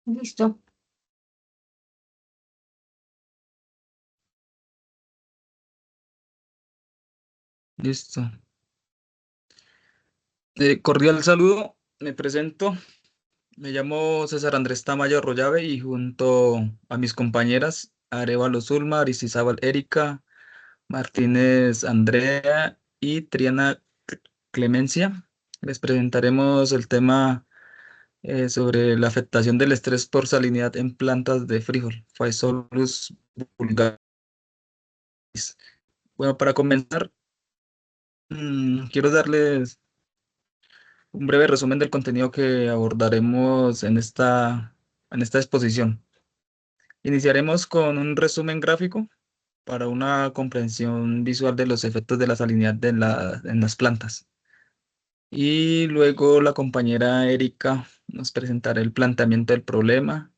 Listo. Listo. Cordial saludo, me presento. Me llamo César Andrés Tamayo Arroyave y junto a mis compañeras Arevalo Zulma, Aristizábal Erika, Martínez Andrea y Triana Clemencia, les presentaremos el tema sobre la afectación del estrés por salinidad en plantas de frijol, Physolus vulgaris. Bueno, para comenzar, quiero darles un breve resumen del contenido que abordaremos en esta exposición. Iniciaremos con un resumen gráfico para una comprensión visual de los efectos de la salinidad en las plantas. Y luego la compañera Erika nos presentará el planteamiento del problema.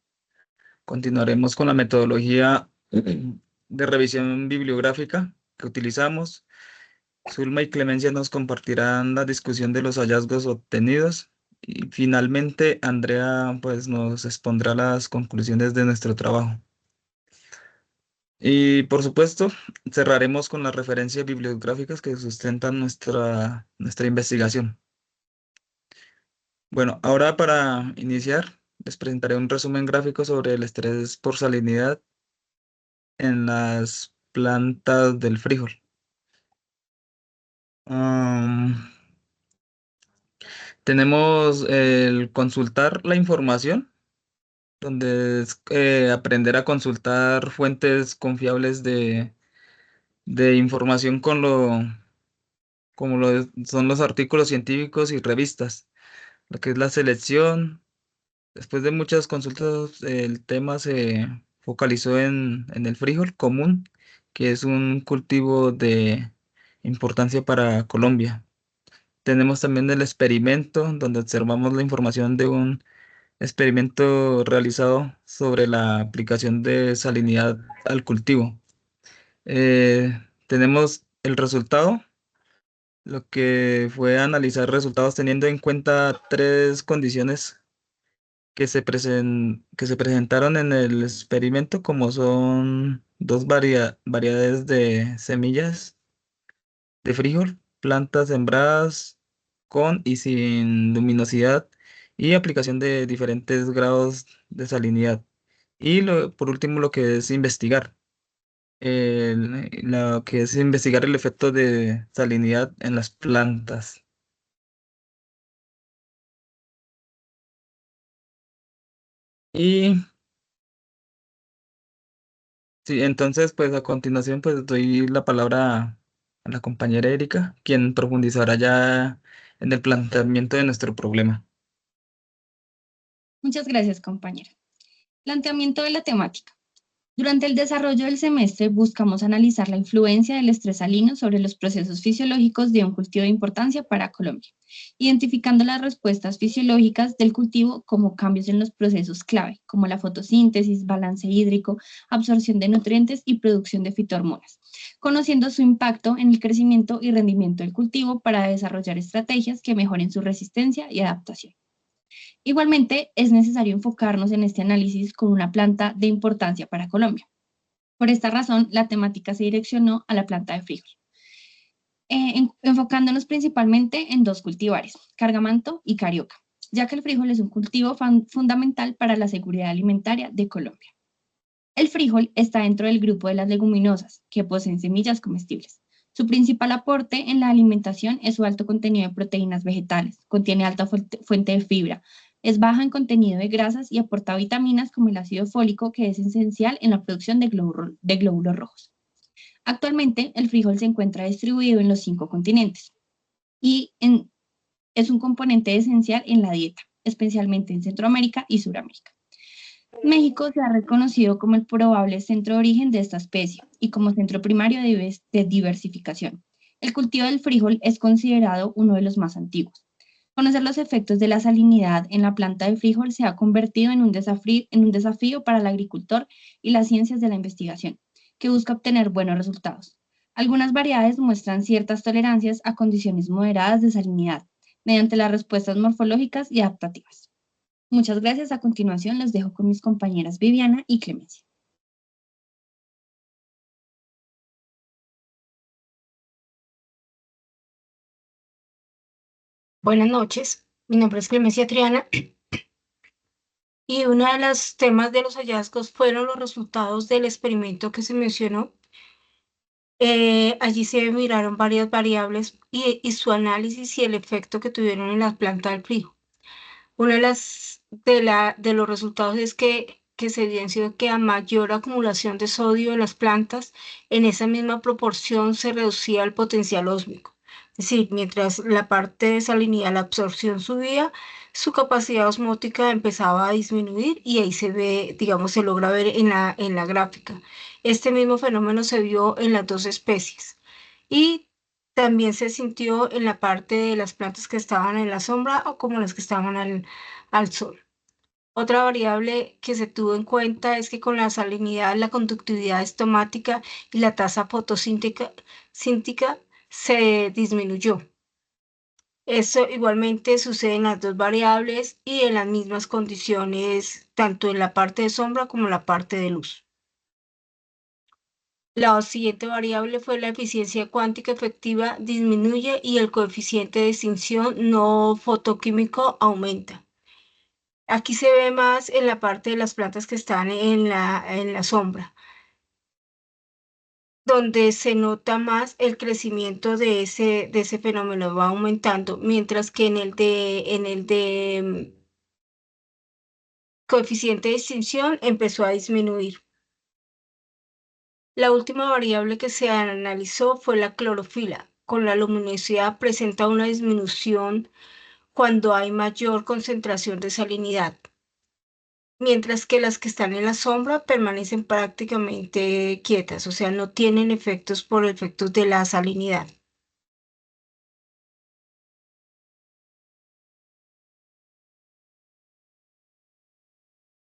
Continuaremos con la metodología de revisión bibliográfica que utilizamos. Zulma y Clemencia nos compartirán la discusión de los hallazgos obtenidos y finalmente Andrea pues nos expondrá las conclusiones de nuestro trabajo. Y por supuesto, cerraremos con las referencias bibliográficas que sustentan nuestra investigación. Bueno, ahora para iniciar, les presentaré un resumen gráfico sobre el estrés por salinidad en las plantas del frijol. Am, Tenemos el consultar la información, donde es aprender a consultar fuentes confiables de información como son los artículos científicos y revistas. Lo que es la selección. Después de muchas consultas, el tema se focalizó en el frijol común, que es un cultivo de importancia para Colombia. Tenemos también el experimento, donde observamos la información de un experimento realizado sobre la aplicación de salinidad al cultivo. Tenemos el resultado, lo que fue analizar resultados teniendo en cuenta tres condiciones que se presentaron en el experimento, como son dos variedades de semillas de frijol, plantas sembradas con y sin luminosidad y aplicación de diferentes grados de salinidad. Y por último, lo que es investigar, lo que es investigar el efecto de salinidad en las plantas. Y sí, entonces, pues a continuación, pues doy la palabra a la compañera Erika, quien profundizará ya en el planteamiento de nuestro problema. Muchas gracias, compañera. Planteamiento de la temática. Durante el desarrollo del semestre buscamos analizar la influencia del estrés salino sobre los procesos fisiológicos de un cultivo de importancia para Colombia, identificando las respuestas fisiológicas del cultivo como cambios en los procesos clave, como la fotosíntesis, balance hídrico, absorción de nutrientes y producción de fitohormonas, conociendo su impacto en el crecimiento y rendimiento del cultivo para desarrollar estrategias que mejoren su resistencia y adaptación. Igualmente, es necesario enfocarnos en este análisis con una planta de importancia para Colombia. Por esta razón, la temática se direccionó a la planta de frijol, enfocándonos principalmente en dos cultivares, Cargamanto y Carioca, ya que el frijol es un cultivo fundamental para la seguridad alimentaria de Colombia. El frijol está dentro del grupo de las leguminosas, que poseen semillas comestibles. Su principal aporte en la alimentación es su alto contenido de proteínas vegetales, contiene alta fuente de fibra, es baja en contenido de grasas y aporta vitaminas como el ácido fólico, que es esencial en la producción de glóbulos rojos. Actualmente, el frijol se encuentra distribuido en los 5 continentes y es un componente esencial en la dieta, especialmente en Centroamérica y Suramérica. México se ha reconocido como el probable centro de origen de esta especie y como centro primario de diversificación. El cultivo del frijol es considerado uno de los más antiguos. Conocer los efectos de la salinidad en la planta de frijol se ha convertido en un desafío para el agricultor y las ciencias de la investigación, que busca obtener buenos resultados. Algunas variedades muestran ciertas tolerancias a condiciones moderadas de salinidad mediante las respuestas morfológicas y adaptativas. Muchas gracias. A continuación los dejo con mis compañeras Viviana y Clemencia. Buenas noches, mi nombre es Clemencia Triana y uno de los temas de los hallazgos fueron los resultados del experimento que se mencionó. Allí se miraron varias variables y su análisis y el efecto que tuvieron en la planta del frijol. Una de los resultados es que se evidenció que a mayor acumulación de sodio en las plantas, en esa misma proporción se reducía el potencial ósmico. Es decir, mientras la parte de salinidad, la absorción subía, su capacidad osmótica empezaba a disminuir y ahí se ve, digamos, se logra ver en la gráfica. Este mismo fenómeno se vio en las dos especies y también se sintió en la parte de las plantas que estaban en la sombra o como las que estaban al sol. Otra variable que se tuvo en cuenta es que con la salinidad, la conductividad estomática y la tasa fotosíntica se disminuyó. Eso igualmente sucede en las dos variables y en las mismas condiciones, tanto en la parte de sombra como en la parte de luz. La siguiente variable fue la eficiencia cuántica efectiva disminuye y el coeficiente de extinción no fotoquímico aumenta. Aquí se ve más en la parte de las plantas que están en la sombra, donde se nota más el crecimiento de ese fenómeno, va aumentando, mientras que en el de coeficiente de extinción empezó a disminuir. La última variable que se analizó fue la clorofila. Con la luminosidad presenta una disminución cuando hay mayor concentración de salinidad, mientras que las que están en la sombra permanecen prácticamente quietas, o sea, no tienen efectos por efectos de la salinidad.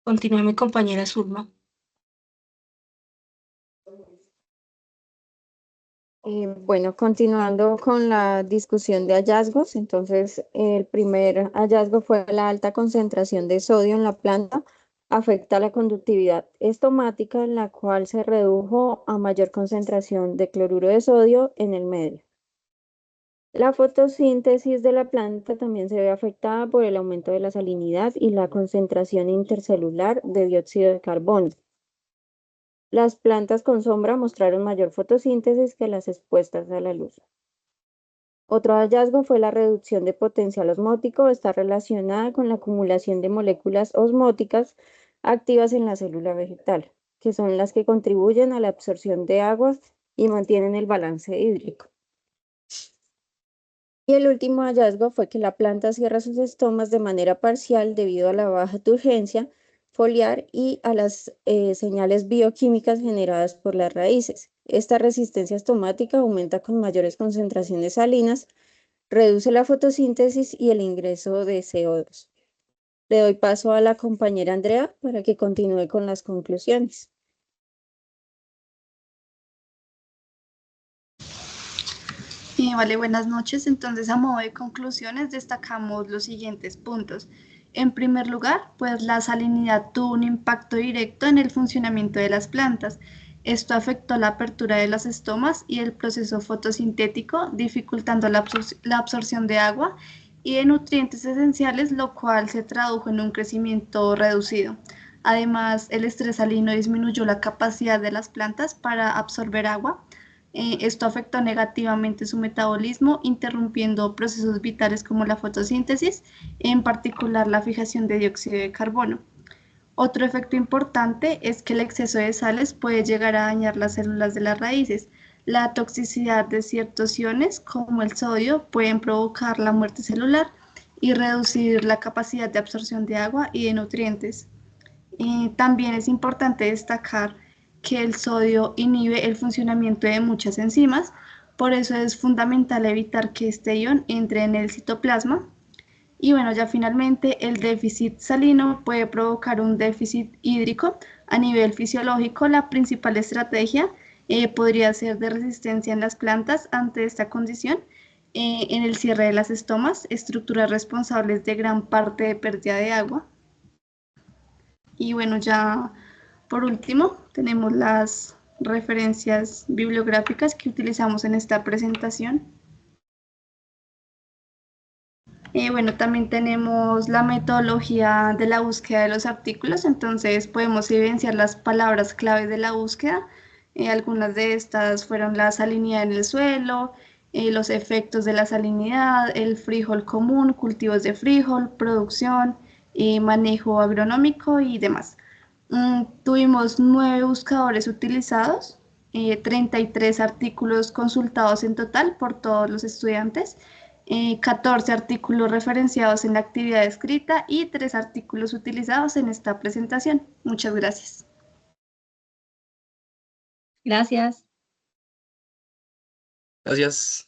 Continúa mi compañera Zulma. Bueno, continuando con la discusión de hallazgos, entonces el primer hallazgo fue la alta concentración de sodio en la planta afecta la conductividad estomática, en la cual se redujo a mayor concentración de cloruro de sodio en el medio. La fotosíntesis de la planta también se ve afectada por el aumento de la salinidad y la concentración intercelular de dióxido de carbono. Las plantas con sombra mostraron mayor fotosíntesis que las expuestas a la luz. Otro hallazgo fue la reducción de potencial osmótico. Está relacionada con la acumulación de moléculas osmóticas activas en la célula vegetal, que son las que contribuyen a la absorción de agua y mantienen el balance hídrico. Y el último hallazgo fue que la planta cierra sus estomas de manera parcial debido a la baja turgencia foliar y a las señales bioquímicas generadas por las raíces. Esta resistencia estomática aumenta con mayores concentraciones salinas, reduce la fotosíntesis y el ingreso de CO2. Le doy paso a la compañera Andrea para que continúe con las conclusiones. Vale, buenas noches. Entonces, a modo de conclusiones, destacamos los siguientes puntos. En primer lugar, pues la salinidad tuvo un impacto directo en el funcionamiento de las plantas. Esto afectó la apertura de las estomas y el proceso fotosintético, dificultando la absorción de agua y de nutrientes esenciales, lo cual se tradujo en un crecimiento reducido. Además, el estrés salino disminuyó la capacidad de las plantas para absorber agua. Esto afectó negativamente su metabolismo, interrumpiendo procesos vitales como la fotosíntesis, en particular la fijación de dióxido de carbono. Otro efecto importante es que el exceso de sales puede llegar a dañar las células de las raíces. La toxicidad de ciertos iones, como el sodio, pueden provocar la muerte celular y reducir la capacidad de absorción de agua y de nutrientes. También es importante destacar que el sodio inhibe el funcionamiento de muchas enzimas, por eso es fundamental evitar que este ion entre en el citoplasma. Y bueno, ya finalmente el déficit salino puede provocar un déficit hídrico a nivel fisiológico. La principal estrategia podría ser de resistencia en las plantas ante esta condición, en el cierre de las estomas, estructuras responsables de gran parte de pérdida de agua. Y bueno, ya por último tenemos las referencias bibliográficas que utilizamos en esta presentación. Bueno, también tenemos la metodología de la búsqueda de los artículos, entonces podemos evidenciar las palabras clave de la búsqueda. Algunas de estas fueron la salinidad en el suelo, los efectos de la salinidad, el frijol común, cultivos de frijol, producción, manejo agronómico y demás. Tuvimos 9 buscadores utilizados, 33 artículos consultados en total por todos los estudiantes, 14 artículos referenciados en la actividad escrita y 3 artículos utilizados en esta presentación. Muchas gracias. Gracias. Gracias.